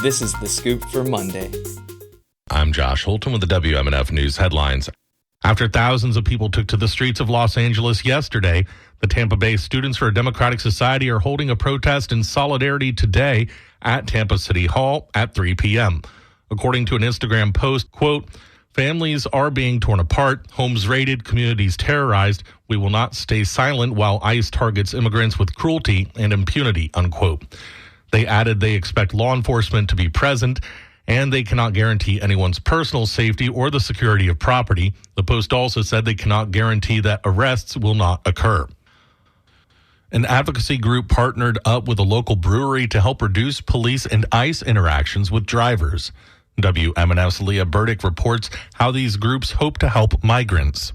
This is The Scoop for Monday. I'm Josh Holton with the WMNF News headlines. After thousands of people took to the streets of Los Angeles yesterday, the Tampa Bay Students for a Democratic Society are holding a protest in solidarity today at Tampa City Hall at 3 p.m. According to an Instagram post, quote, "Families are being torn apart, homes raided, communities terrorized. We will not stay silent while ICE targets immigrants with cruelty and impunity," unquote. They added they expect law enforcement to be present and they cannot guarantee anyone's personal safety or the security of property. The Post also said they cannot guarantee that arrests will not occur. An advocacy group partnered up with a local brewery to help reduce police and ICE interactions with drivers. WMNF's Leah Burdick reports how these groups hope to help migrants.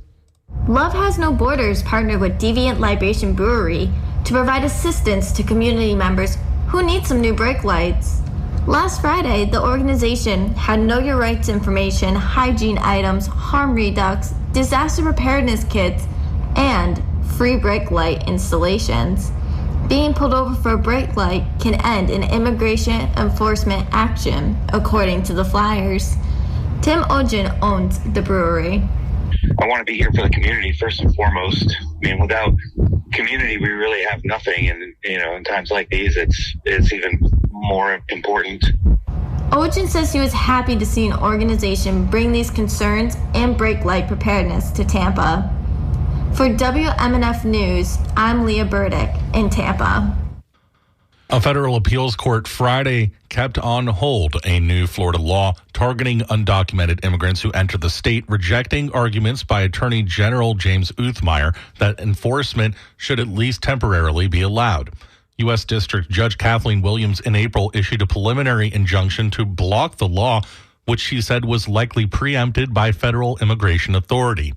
Love Has No Borders partnered with Deviant Libation Brewery to provide assistance to community members who need some new brake lights. Last Friday, the organization had Know Your Rights information, hygiene items, harm redux, disaster preparedness kits, and free brake light installations. Being pulled over for a brake light can end in immigration enforcement action, according to the flyers. Tim Ogen owns the brewery. I want to be here for the community first and foremost. I mean, without community, we really have nothing. And, in times like these, it's even more important. Ogen says he was happy to see an organization bring these concerns and brake light preparedness to Tampa. For WMNF News, I'm Leah Burdick in Tampa. A federal appeals court Friday kept on hold a new Florida law targeting undocumented immigrants who enter the state, rejecting arguments by Attorney General James Uthmeier that enforcement should at least temporarily be allowed. U.S. District Judge Kathleen Williams in April issued a preliminary injunction to block the law, which she said was likely preempted by federal immigration authority.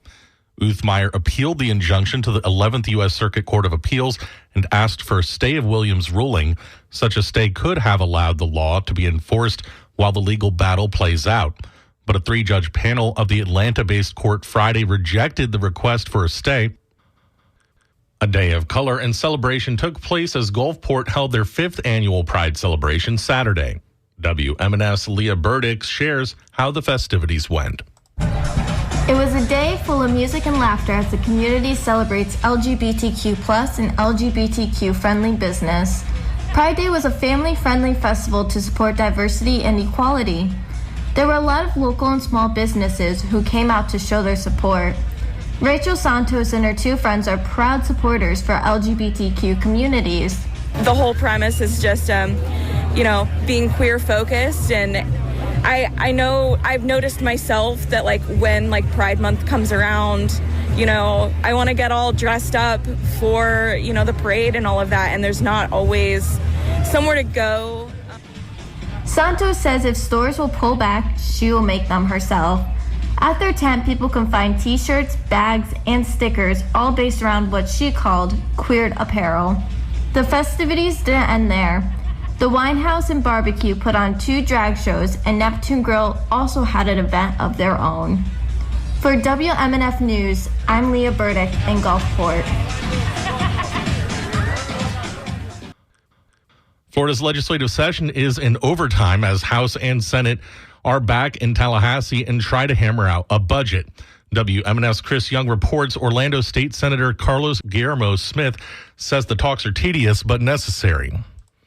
Uthmeier appealed the injunction to the 11th U.S. Circuit Court of Appeals and asked for a stay of Williams' ruling. Such a stay could have allowed the law to be enforced while the legal battle plays out. But a three-judge panel of the Atlanta-based court Friday rejected the request for a stay. A day of color and celebration took place as Gulfport held their 5th annual Pride celebration Saturday. WMNF's Leah Burdick shares how the festivities went. It was a day full of music and laughter as the community celebrates LGBTQ+ and LGBTQ-friendly business. Pride Day was a family-friendly festival to support diversity and equality. There were a lot of local and small businesses who came out to show their support. Rachel Santos and her 2 friends are proud supporters for LGBTQ communities. The whole premise is just, being queer-focused, and I know I've noticed myself that when Pride Month comes around, I want to get all dressed up for, the parade and all of that, and there's not always somewhere to go. Santos says if stores will pull back, she will make them herself. At their tent, people can find t-shirts, bags, and stickers, all based around what she called queered apparel. The festivities didn't end there. The Wine House and Barbecue put on 2 drag shows, and Neptune Grill also had an event of their own. For WMNF News, I'm Leah Burdick in Gulfport. Florida's legislative session is in overtime as House and Senate are back in Tallahassee and try to hammer out a budget. WMNF's Chris Young reports Orlando State Senator Carlos Guillermo Smith says the talks are tedious but necessary.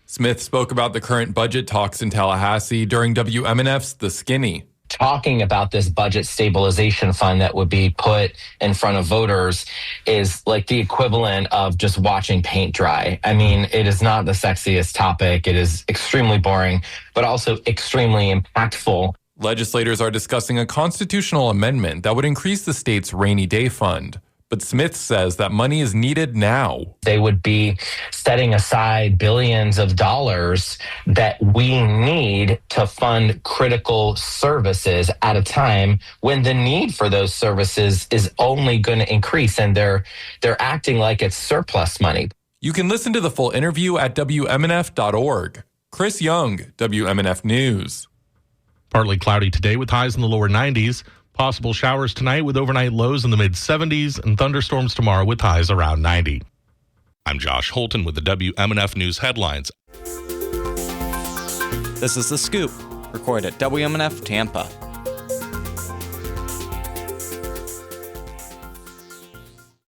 Smith spoke about the current budget talks in Tallahassee during WMNF's The Skinny. Talking about this budget stabilization fund that would be put in front of voters is like the equivalent of just watching paint dry. I mean, it is not the sexiest topic. It is extremely boring, but also extremely impactful. Legislators are discussing a constitutional amendment that would increase the state's rainy day fund. But Smith says that money is needed now. They would be setting aside billions of dollars that we need to fund critical services at a time when the need for those services is only going to increase, and they're acting like it's surplus money. You can listen to the full interview at WMNF.org. Chris Young, WMNF News. Partly cloudy today with highs in the lower 90s. Possible showers tonight with overnight lows in the mid-70s and thunderstorms tomorrow with highs around 90. I'm Josh Holton with the WMNF News headlines. This is The Scoop, recorded at WMNF Tampa.